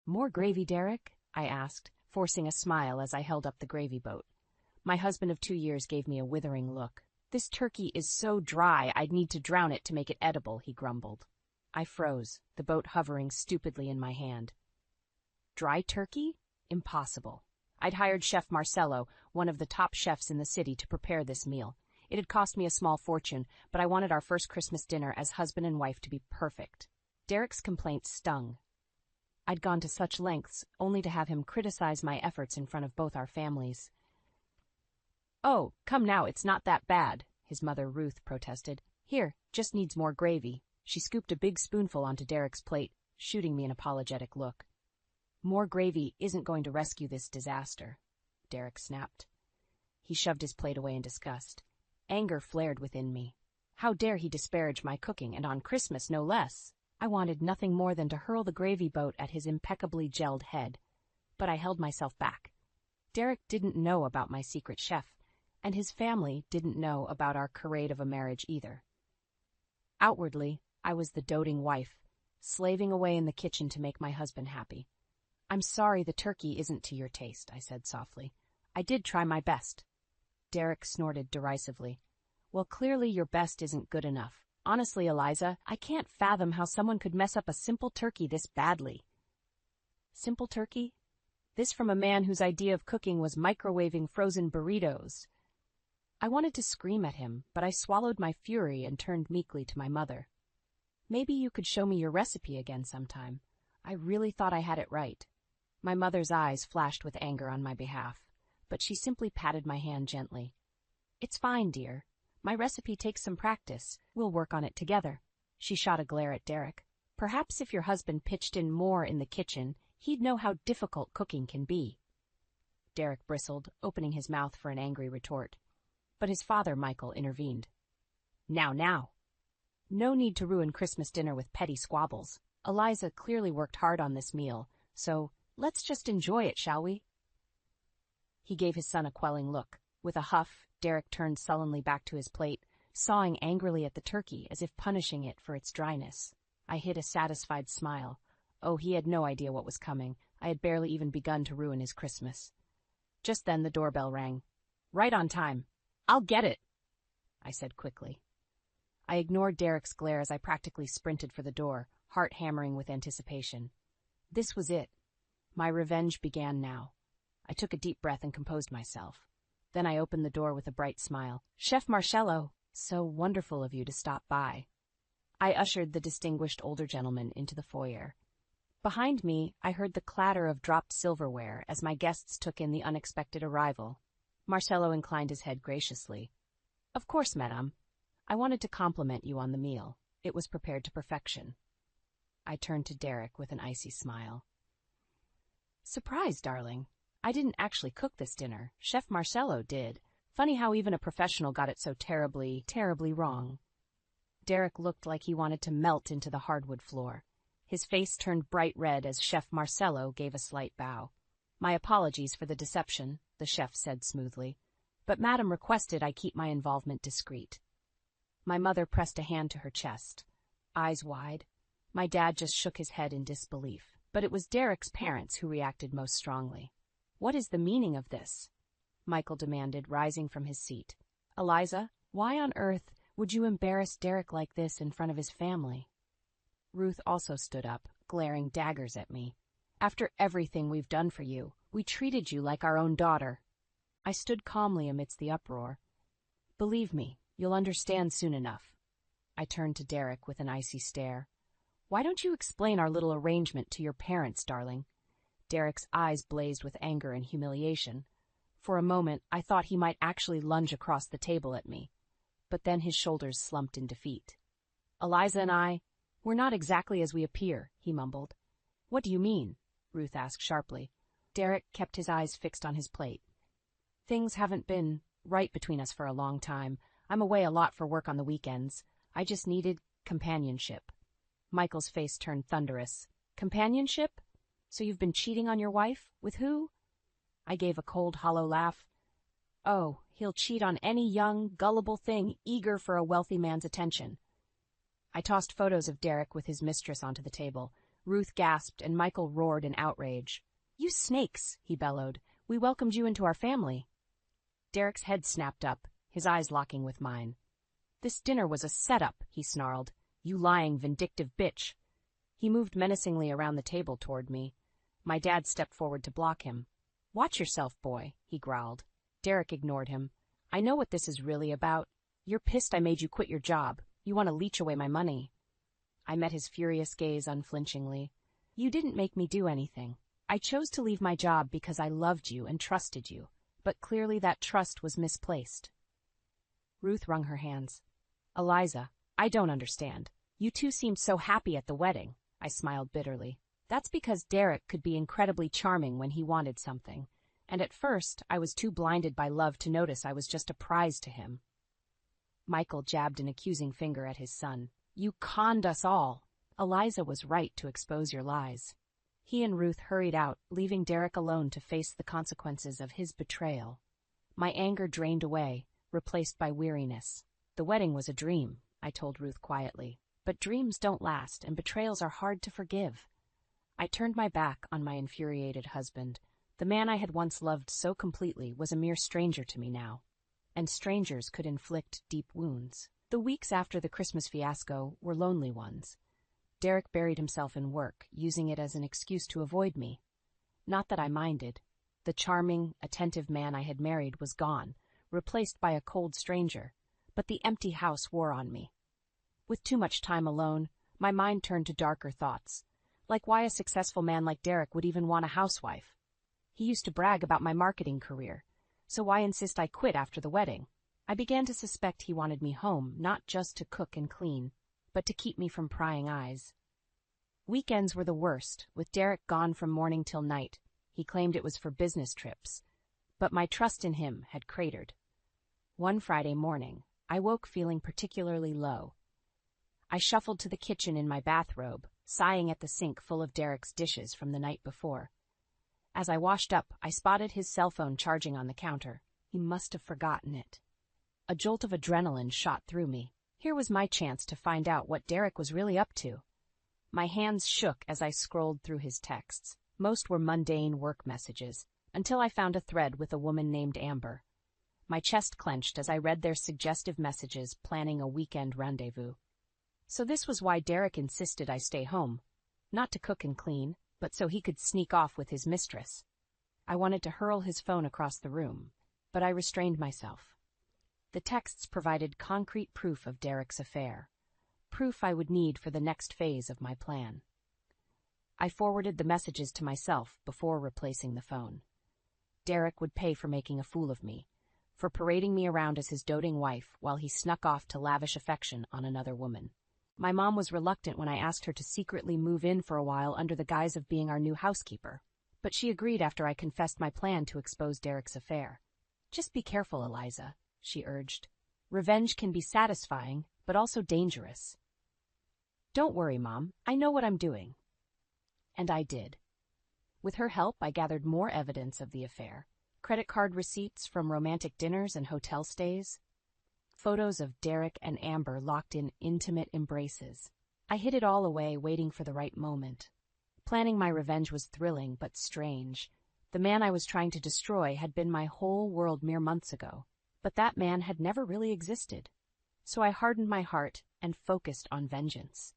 More gravy, Derek? I asked, forcing a smile as I held up the gravy boat. My husband of 2 years gave me a withering look. This turkey is so dry I'd need to drown it to make it edible, he grumbled. I froze, the boat hovering stupidly in my hand. Dry turkey? Impossible. I'd hired Chef Marcello, one of the top chefs in the city, to prepare this meal. It had cost me a small fortune, but I wanted our first Christmas dinner as husband and wife to be perfect. Derek's complaints stung. I'd gone to such lengths only to have him criticize my efforts in front of both our families. Oh, come now, it's not that bad, his mother Ruth protested. Here, just needs more gravy. She scooped a big spoonful onto Derek's plate, shooting me an apologetic look. More gravy isn't going to rescue this disaster, Derek snapped. He shoved his plate away in disgust. Anger flared within me. How dare he disparage my cooking, and on Christmas no less? I wanted nothing more than to hurl the gravy boat at his impeccably gelled head. But I held myself back. Derek didn't know about my secret chef, and his family didn't know about our charade of a marriage either. Outwardly, I was the doting wife, slaving away in the kitchen to make my husband happy. I'm sorry the turkey isn't to your taste, I said softly. I did try my best. Derek snorted derisively. Well, clearly your best isn't good enough. Honestly, Eliza, I can't fathom how someone could mess up a simple turkey this badly. Simple turkey? This from a man whose idea of cooking was microwaving frozen burritos. I wanted to scream at him, but I swallowed my fury and turned meekly to my mother. Maybe you could show me your recipe again sometime. I really thought I had it right. My mother's eyes flashed with anger on my behalf, but she simply patted my hand gently. It's fine, dear. My recipe takes some practice. We'll work on it together. She shot a glare at Derek. Perhaps if your husband pitched in more in the kitchen, he'd know how difficult cooking can be. Derek bristled, opening his mouth for an angry retort. But his father, Michael, intervened. Now. No need to ruin Christmas dinner with petty squabbles. Eliza clearly worked hard on this meal, so let's just enjoy it, shall we? He gave his son a quelling look. With a huff, Derek turned sullenly back to his plate, sawing angrily at the turkey as if punishing it for its dryness. I hid a satisfied smile. Oh, he had no idea what was coming. I had barely even begun to ruin his Christmas. Just then the doorbell rang. Right on time. I'll get it, I said quickly. I ignored Derek's glare as I practically sprinted for the door, heart hammering with anticipation. This was it. My revenge began now. I took a deep breath and composed myself. Then I opened the door with a bright smile. Chef Marcello, so wonderful of you to stop by. I ushered the distinguished older gentleman into the foyer. Behind me, I heard the clatter of dropped silverware as my guests took in the unexpected arrival. Marcello inclined his head graciously. Of course, madame. I wanted to compliment you on the meal. It was prepared to perfection. I turned to Derek with an icy smile. Surprise, darling. I didn't actually cook this dinner. Chef Marcello did. Funny how even a professional got it so terribly wrong. Derek looked like he wanted to melt into the hardwood floor. His face turned bright red as Chef Marcello gave a slight bow. My apologies for the deception, the chef said smoothly, but Madame requested I keep my involvement discreet. My mother pressed a hand to her chest, eyes wide. My dad just shook his head in disbelief, but it was Derek's parents who reacted most strongly. What is the meaning of this? Michael demanded, rising from his seat. Eliza, why on earth would you embarrass Derek like this in front of his family? Ruth also stood up, glaring daggers at me. After everything we've done for you, we treated you like our own daughter. I stood calmly amidst the uproar. Believe me, you'll understand soon enough. I turned to Derek with an icy stare. Why don't you explain our little arrangement to your parents, darling? Derek's eyes blazed with anger and humiliation. For a moment, I thought he might actually lunge across the table at me. But then his shoulders slumped in defeat. Eliza and we're not exactly as we appear, he mumbled. What do you mean? Ruth asked sharply. Derek kept his eyes fixed on his plate. Things haven't been right between us for a long time. I'm away a lot for work on the weekends. I just needed companionship. Michael's face turned thunderous. Companionship? So you've been cheating on your wife? With who? I gave a cold, hollow laugh. Oh, he'll cheat on any young, gullible thing eager for a wealthy man's attention. I tossed photos of Derek with his mistress onto the table, Ruth gasped and Michael roared in outrage. "You snakes," he bellowed. "We welcomed you into our family." Derek's head snapped up, his eyes locking with mine. "This dinner was a setup," he snarled. "You lying, vindictive bitch." He moved menacingly around the table toward me. My dad stepped forward to block him. "Watch yourself, boy," he growled. Derek ignored him. "I know what this is really about. You're pissed I made you quit your job. You want to leech away my money." I met his furious gaze unflinchingly. "You didn't make me do anything. I chose to leave my job because I loved you and trusted you, but clearly that trust was misplaced." Ruth wrung her hands. "Eliza, I don't understand. You two seemed so happy at the wedding." I smiled bitterly. "That's because Derek could be incredibly charming when he wanted something, and at first I was too blinded by love to notice I was just a prize to him." Michael jabbed an accusing finger at his son. "You conned us all. Eliza was right to expose your lies." He and Ruth hurried out, leaving Derek alone to face the consequences of his betrayal. My anger drained away, replaced by weariness. "The wedding was a dream," I told Ruth quietly. "But dreams don't last, and betrayals are hard to forgive." I turned my back on my infuriated husband. The man I had once loved so completely was a mere stranger to me now, and strangers could inflict deep wounds. The weeks after the Christmas fiasco were lonely ones. Derek buried himself in work, using it as an excuse to avoid me. Not that I minded. The charming, attentive man I had married was gone, replaced by a cold stranger, but the empty house wore on me. With too much time alone, my mind turned to darker thoughts, like why a successful man like Derek would even want a housewife. He used to brag about my marketing career, so why insist I quit after the wedding? I began to suspect he wanted me home, not just to cook and clean, but to keep me from prying eyes. Weekends were the worst, with Derek gone from morning till night. He claimed it was for business trips, but my trust in him had cratered. One Friday morning, I woke feeling particularly low. I shuffled to the kitchen in my bathrobe, sighing at the sink full of Derek's dishes from the night before. As I washed up, I spotted his cell phone charging on the counter. He must have forgotten it. A jolt of adrenaline shot through me. Here was my chance to find out what Derek was really up to. My hands shook as I scrolled through his texts. Most were mundane work messages, until I found a thread with a woman named Amber. My chest clenched as I read their suggestive messages planning a weekend rendezvous. So this was why Derek insisted I stay home. Not to cook and clean, but so he could sneak off with his mistress. I wanted to hurl his phone across the room, but I restrained myself. The texts provided concrete proof of Derek's affair, proof I would need for the next phase of my plan. I forwarded the messages to myself before replacing the phone. Derek would pay for making a fool of me, for parading me around as his doting wife while he snuck off to lavish affection on another woman. My mom was reluctant when I asked her to secretly move in for a while under the guise of being our new housekeeper, but she agreed after I confessed my plan to expose Derek's affair. "Just be careful, Eliza," she urged. "Revenge can be satisfying, but also dangerous." "Don't worry, Mom. I know what I'm doing." And I did. With her help, I gathered more evidence of the affair. Credit card receipts from romantic dinners and hotel stays. Photos of Derek and Amber locked in intimate embraces. I hid it all away, waiting for the right moment. Planning my revenge was thrilling but strange. The man I was trying to destroy had been my whole world mere months ago, but that man had never really existed. So I hardened my heart and focused on vengeance.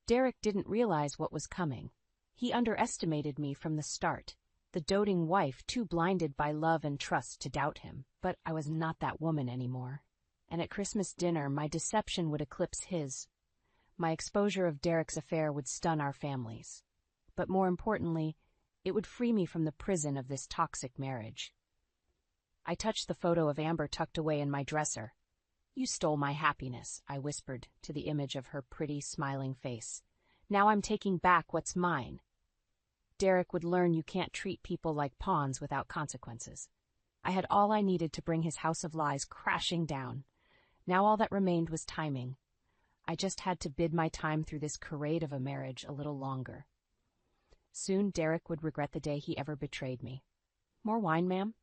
Derek didn't realize what was coming. He underestimated me from the start, the doting wife too blinded by love and trust to doubt him. But I was not that woman anymore. And at Christmas dinner, my deception would eclipse his. My exposure of Derek's affair would stun our families. But more importantly, it would free me from the prison of this toxic marriage. I touched the photo of Amber tucked away in my dresser. "You stole my happiness," I whispered to the image of her pretty, smiling face. "Now I'm taking back what's mine." Derek would learn you can't treat people like pawns without consequences. I had all I needed to bring his house of lies crashing down. Now all that remained was timing. I just had to bid my time through this charade of a marriage a little longer. Soon Derek would regret the day he ever betrayed me. "More wine, ma'am?"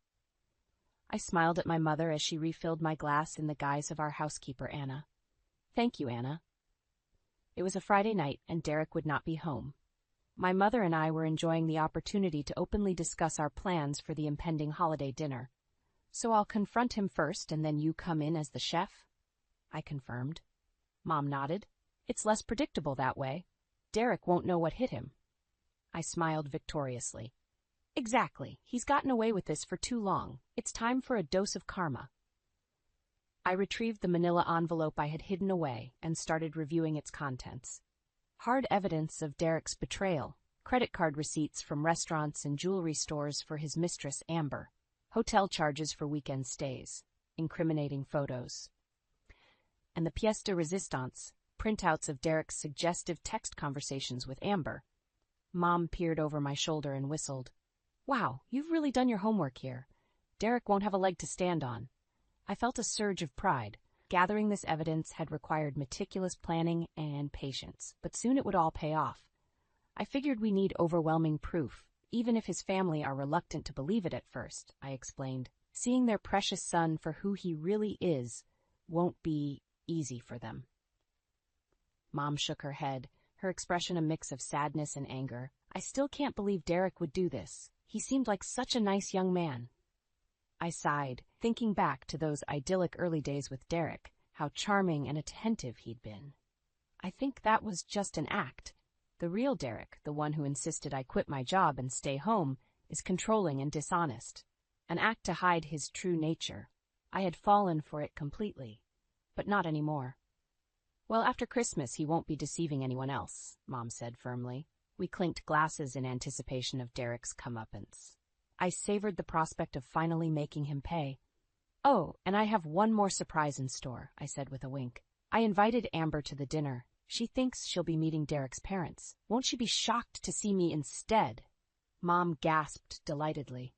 I smiled at my mother as she refilled my glass in the guise of our housekeeper, Anna. "Thank you, Anna." It was a Friday night, and Derek would not be home. My mother and I were enjoying the opportunity to openly discuss our plans for the impending holiday dinner. So I'll confront him first and then you come in as the chef? I confirmed. Mom nodded. It's less predictable that way. Derek won't know what hit him. I smiled victoriously. Exactly. He's gotten away with this for too long. It's time for a dose of karma. I retrieved the manila envelope I had hidden away and started reviewing its contents. Hard evidence of Derek's betrayal, credit card receipts from restaurants and jewelry stores for his mistress, Amber, hotel charges for weekend stays, incriminating photos, and the pièce de résistance, printouts of Derek's suggestive text conversations with Amber. Mom peered over my shoulder and whistled. Wow, you've really done your homework here. Derek won't have a leg to stand on. I felt a surge of pride. Gathering this evidence had required meticulous planning and patience, but soon it would all pay off. I figured we need overwhelming proof, even if his family are reluctant to believe it at first, I explained. Seeing their precious son for who he really is won't be easy for them. Mom shook her head, her expression a mix of sadness and anger. I still can't believe Derek would do this. He seemed like such a nice young man. I sighed, thinking back to those idyllic early days with Derek, how charming and attentive he'd been. I think that was just an act. The real Derek, the one who insisted I quit my job and stay home, is controlling and dishonest. An act to hide his true nature. I had fallen for it completely, but not anymore. Well, after Christmas he won't be deceiving anyone else, Mom said firmly. We clinked glasses in anticipation of Derek's comeuppance. I savored the prospect of finally making him pay. Oh, and I have one more surprise in store, I said with a wink. I invited Amber to the dinner. She thinks she'll be meeting Derek's parents. Won't she be shocked to see me instead? Mom gasped delightedly.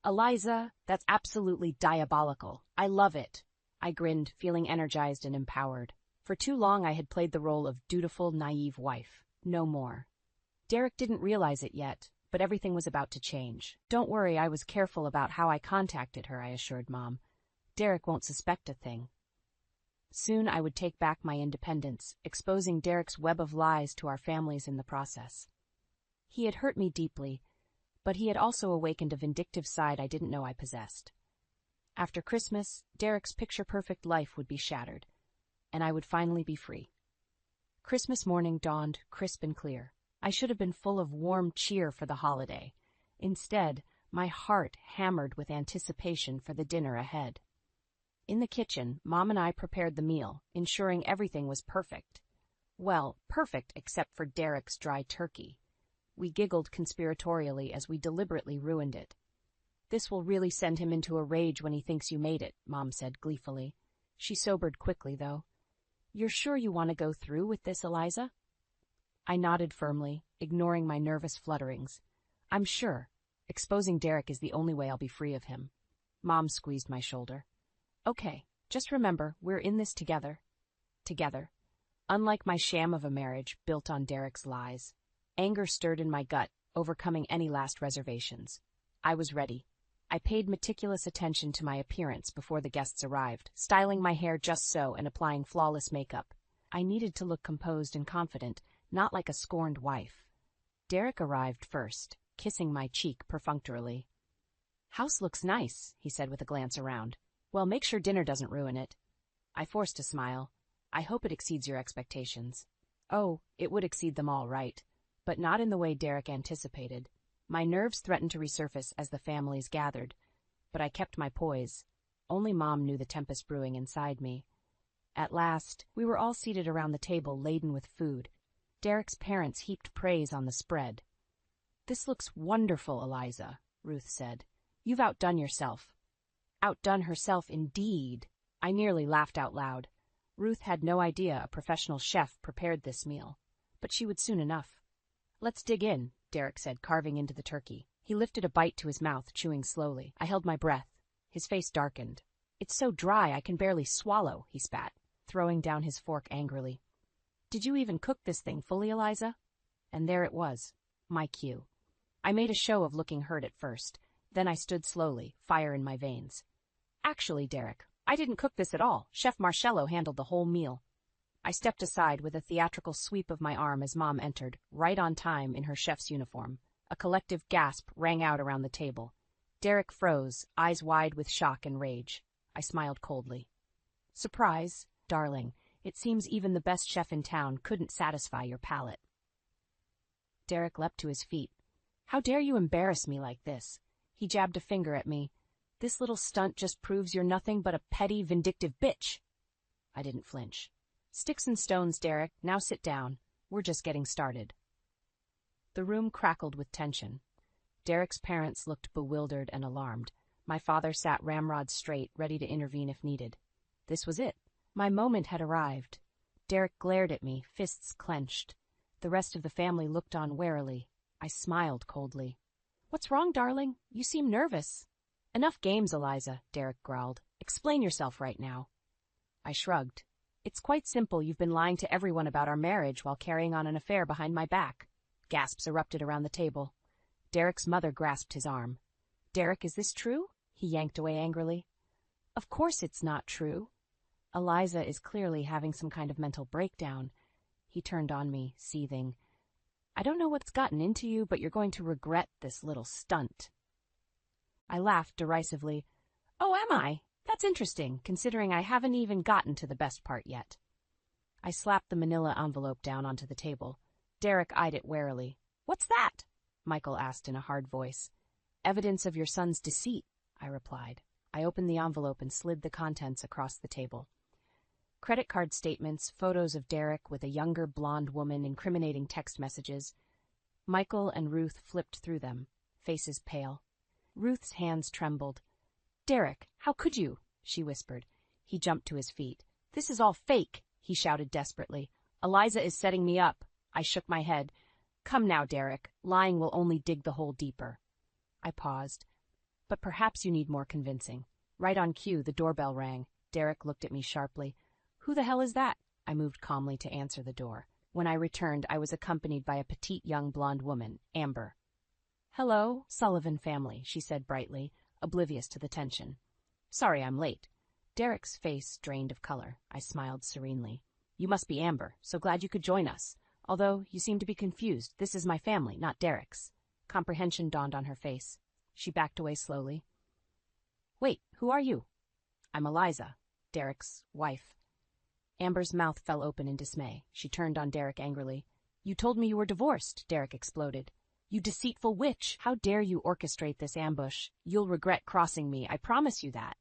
Eliza, that's absolutely diabolical. I love it. I grinned, feeling energized and empowered. For too long I had played the role of dutiful, naive wife. No more. Derek didn't realize it yet, but everything was about to change. Don't worry, I was careful about how I contacted her, I assured Mom. Derek won't suspect a thing. Soon I would take back my independence, exposing Derek's web of lies to our families in the process. He had hurt me deeply, but he had also awakened a vindictive side I didn't know I possessed. After Christmas, Derek's picture-perfect life would be shattered, and I would finally be free. Christmas morning dawned crisp and clear. I should have been full of warm cheer for the holiday. Instead, my heart hammered with anticipation for the dinner ahead. In the kitchen, Mom and I prepared the meal, ensuring everything was perfect. Well, perfect except for Derek's dry turkey. We giggled conspiratorially as we deliberately ruined it. This will really send him into a rage when he thinks you made it, Mom said gleefully. She sobered quickly, though. You're sure you want to go through with this, Eliza? I nodded firmly, ignoring my nervous flutterings. I'm sure. Exposing Derek is the only way I'll be free of him. Mom squeezed my shoulder. Okay, just remember, we're in this together. Together. Unlike my sham of a marriage built on Derek's lies. Anger stirred in my gut, overcoming any last reservations. I was ready. I paid meticulous attention to my appearance before the guests arrived, styling my hair just so and applying flawless makeup. I needed to look composed and confident, not like a scorned wife. Derek arrived first, kissing my cheek perfunctorily. House looks nice, he said with a glance around. Well, make sure dinner doesn't ruin it. I forced a smile. I hope it exceeds your expectations. Oh, it would exceed them all right, but not in the way Derek anticipated. My nerves threatened to resurface as the families gathered, but I kept my poise. Only Mom knew the tempest brewing inside me. At last, we were all seated around the table laden with food. Derek's parents heaped praise on the spread. This looks wonderful, Eliza, Ruth said. You've outdone yourself. Outdone herself, indeed. I nearly laughed out loud. Ruth had no idea a professional chef prepared this meal, but she would soon enough. Let's dig in, Derek said, carving into the turkey. He lifted a bite to his mouth, chewing slowly. I held my breath. His face darkened. It's so dry I can barely swallow, he spat, throwing down his fork angrily. Did you even cook this thing fully, Eliza? And there it was, my cue. I made a show of looking hurt at first. Then I stood slowly, fire in my veins. Actually, Derek, I didn't cook this at all. Chef Marcello handled the whole meal. I stepped aside with a theatrical sweep of my arm as Mom entered, right on time in her chef's uniform. A collective gasp rang out around the table. Derek froze, eyes wide with shock and rage. I smiled coldly. Surprise, darling. It seems even the best chef in town couldn't satisfy your palate. Derek leapt to his feet. How dare you embarrass me like this? He jabbed a finger at me. This little stunt just proves you're nothing but a petty, vindictive bitch. I didn't flinch. Sticks and stones, Derek. Now sit down. We're just getting started. The room crackled with tension. Derek's parents looked bewildered and alarmed. My father sat ramrod straight, ready to intervene if needed. This was it. My moment had arrived. Derek glared at me, fists clenched. The rest of the family looked on warily. I smiled coldly. What's wrong, darling? You seem nervous. Enough games, Eliza, Derek growled. Explain yourself right now. I shrugged. It's quite simple. You've been lying to everyone about our marriage while carrying on an affair behind my back. Gasps erupted around the table. Derek's mother grasped his arm. Derek, is this true? He yanked away angrily. Of course it's not true. Eliza is clearly having some kind of mental breakdown. He turned on me, seething. I don't know what's gotten into you, but you're going to regret this little stunt. I laughed derisively. Oh, am I? That's interesting, considering I haven't even gotten to the best part yet. I slapped the manila envelope down onto the table. Derek eyed it warily. What's that? Michael asked in a hard voice. Evidence of your son's deceit, I replied. I opened the envelope and slid the contents across the table. Credit card statements, photos of Derek with a younger blonde woman, incriminating text messages. Michael and Ruth flipped through them, faces pale. Ruth's hands trembled. Derek, how could you? She whispered. He jumped to his feet. This is all fake, he shouted desperately. Eliza is setting me up. I shook my head. Come now, Derek. Lying will only dig the hole deeper. I paused. But perhaps you need more convincing. Right on cue, the doorbell rang. Derek looked at me sharply. Who the hell is that? I moved calmly to answer the door. When I returned, I was accompanied by a petite young blonde woman, Amber. Hello, Sullivan family, she said brightly, oblivious to the tension. Sorry I'm late. Derek's face drained of color. I smiled serenely. You must be Amber, so glad you could join us. Although you seem to be confused, this is my family, not Derek's. Comprehension dawned on her face. She backed away slowly. Wait, who are you? I'm Eliza, Derek's wife. Amber's mouth fell open in dismay. She turned on Derek angrily. You told me you were divorced, Derek exploded. You deceitful witch! How dare you orchestrate this ambush? You'll regret crossing me, I promise you that.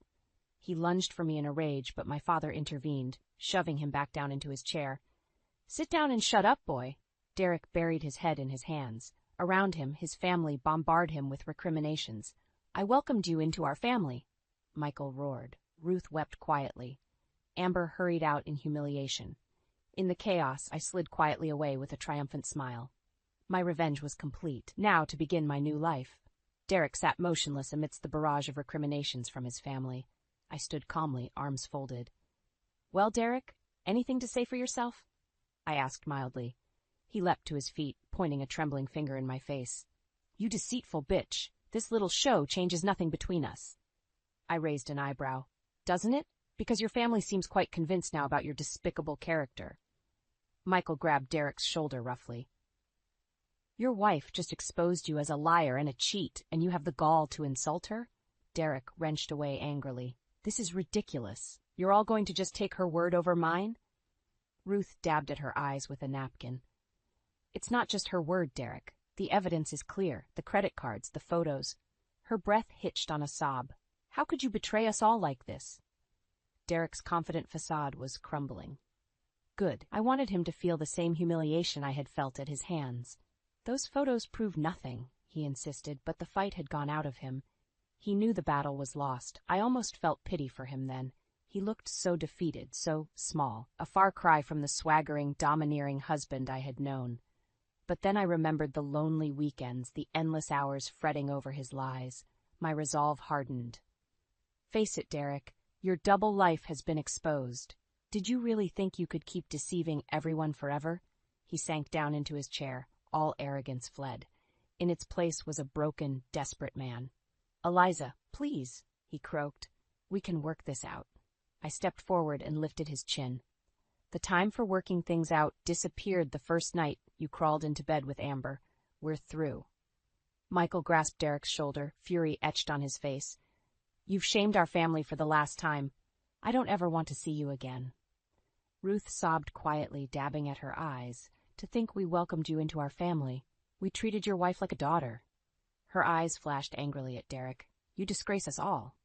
He lunged for me in a rage, but my father intervened, shoving him back down into his chair. Sit down and shut up, boy. Derek buried his head in his hands. Around him, his family bombarded him with recriminations. I welcomed you into our family. Michael roared. Ruth wept quietly. Amber hurried out in humiliation. In the chaos, I slid quietly away with a triumphant smile. My revenge was complete. Now to begin my new life. Derek sat motionless amidst the barrage of recriminations from his family. I stood calmly, arms folded. Well, Derek, anything to say for yourself? I asked mildly. He leapt to his feet, pointing a trembling finger in my face. You deceitful bitch. This little show changes nothing between us. I raised an eyebrow. Doesn't it? Because your family seems quite convinced now about your despicable character. Michael grabbed Derek's shoulder roughly. Your wife just exposed you as a liar and a cheat, and you have the gall to insult her? Derek wrenched away angrily. This is ridiculous. You're all going to just take her word over mine? Ruth dabbed at her eyes with a napkin. It's not just her word, Derek. The evidence is clear. The credit cards, the photos. Her breath hitched on a sob. How could you betray us all like this? Derek's confident facade was crumbling. Good. I wanted him to feel the same humiliation I had felt at his hands. Those photos proved nothing, he insisted, but the fight had gone out of him. He knew the battle was lost. I almost felt pity for him then. He looked so defeated, so small, a far cry from the swaggering, domineering husband I had known. But then I remembered the lonely weekends, the endless hours fretting over his lies. My resolve hardened. Face it, Derek, your double life has been exposed. Did you really think you could keep deceiving everyone forever? He sank down into his chair. All arrogance fled. In its place was a broken, desperate man. Eliza, please, he croaked. We can work this out. I stepped forward and lifted his chin. The time for working things out disappeared the first night you crawled into bed with Amber. We're through. Michael grasped Derek's shoulder, fury etched on his face. You've shamed our family for the last time. I don't ever want to see you again. Ruth sobbed quietly, dabbing at her eyes. To think we welcomed you into our family. We treated your wife like a daughter. Her eyes flashed angrily at Derek. You disgrace us all.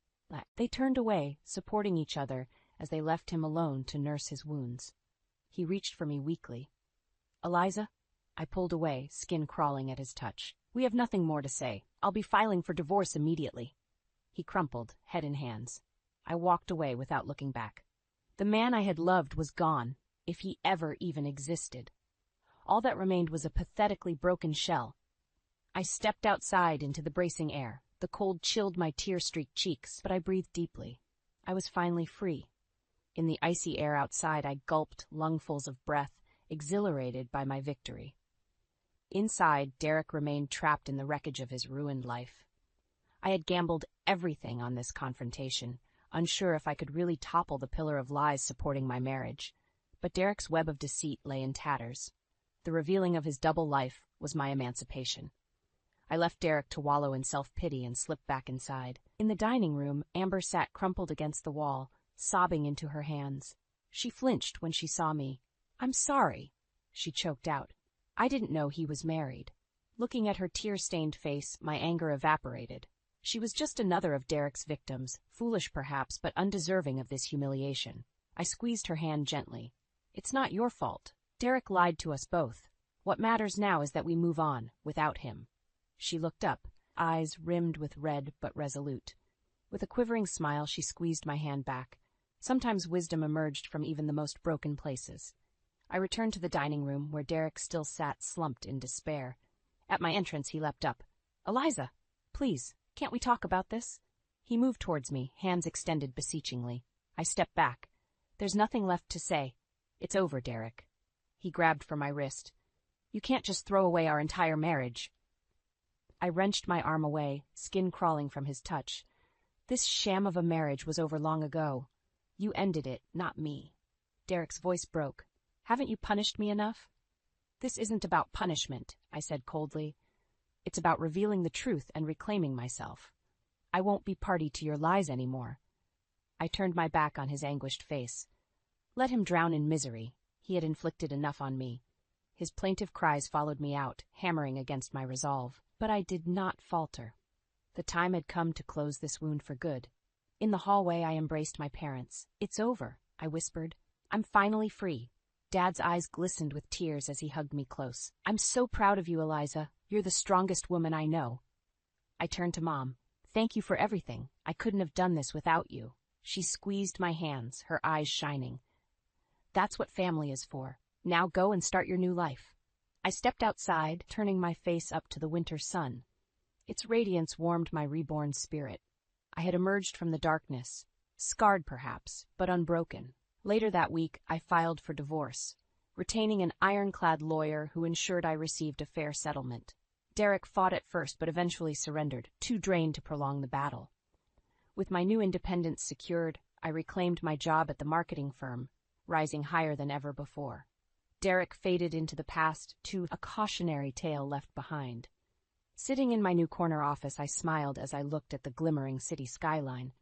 They turned away, supporting each other as they left him alone to nurse his wounds. He reached for me weakly. Eliza? I pulled away, skin crawling at his touch. We have nothing more to say. I'll be filing for divorce immediately. He crumpled, head in hands. I walked away without looking back. The man I had loved was gone, if he ever even existed. All that remained was a pathetically broken shell. I stepped outside into the bracing air. The cold chilled my tear-streaked cheeks, but I breathed deeply. I was finally free. In the icy air outside, I gulped lungfuls of breath, exhilarated by my victory. Inside, Derek remained trapped in the wreckage of his ruined life. I had gambled everything on this confrontation, unsure if I could really topple the pillar of lies supporting my marriage. But Derek's web of deceit lay in tatters. The revealing of his double life was my emancipation. I left Derek to wallow in self-pity and slipped back inside. In the dining room, Amber sat crumpled against the wall, sobbing into her hands. She flinched when she saw me. I'm sorry, she choked out. I didn't know he was married. Looking at her tear-stained face, my anger evaporated. She was just another of Derek's victims, foolish perhaps, but undeserving of this humiliation. I squeezed her hand gently. It's not your fault. Derek lied to us both. What matters now is that we move on, without him. She looked up, eyes rimmed with red but resolute. With a quivering smile, she squeezed my hand back. Sometimes wisdom emerged from even the most broken places. I returned to the dining room, where Derek still sat slumped in despair. At my entrance, he leapt up. Eliza, please, can't we talk about this? He moved towards me, hands extended beseechingly. I stepped back. There's nothing left to say. It's over, Derek. He grabbed for my wrist. You can't just throw away our entire marriage. I wrenched my arm away, skin crawling from his touch. This sham of a marriage was over long ago. You ended it, not me. Derek's voice broke. Haven't you punished me enough? This isn't about punishment, I said coldly. It's about revealing the truth and reclaiming myself. I won't be party to your lies anymore. I turned my back on his anguished face. Let him drown in misery. He had inflicted enough on me. His plaintive cries followed me out, hammering against my resolve. But I did not falter. The time had come to close this wound for good. In the hallway, I embraced my parents. It's over, I whispered. I'm finally free. Dad's eyes glistened with tears as he hugged me close. I'm so proud of you, Eliza. You're the strongest woman I know. I turned to Mom. Thank you for everything. I couldn't have done this without you. She squeezed my hands, her eyes shining. That's what family is for. Now go and start your new life. I stepped outside, turning my face up to the winter sun. Its radiance warmed my reborn spirit. I had emerged from the darkness, scarred perhaps, but unbroken. Later that week, I filed for divorce, retaining an ironclad lawyer who ensured I received a fair settlement. Derek fought at first, but eventually surrendered, too drained to prolong the battle. With my new independence secured, I reclaimed my job at the marketing firm, rising higher than ever before. Derek faded into the past, to a cautionary tale left behind. Sitting in my new corner office, I smiled as I looked at the glimmering city skyline.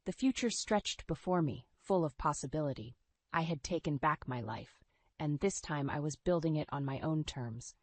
The future stretched before me, full of possibility. I had taken back my life, and this time I was building it on my own terms.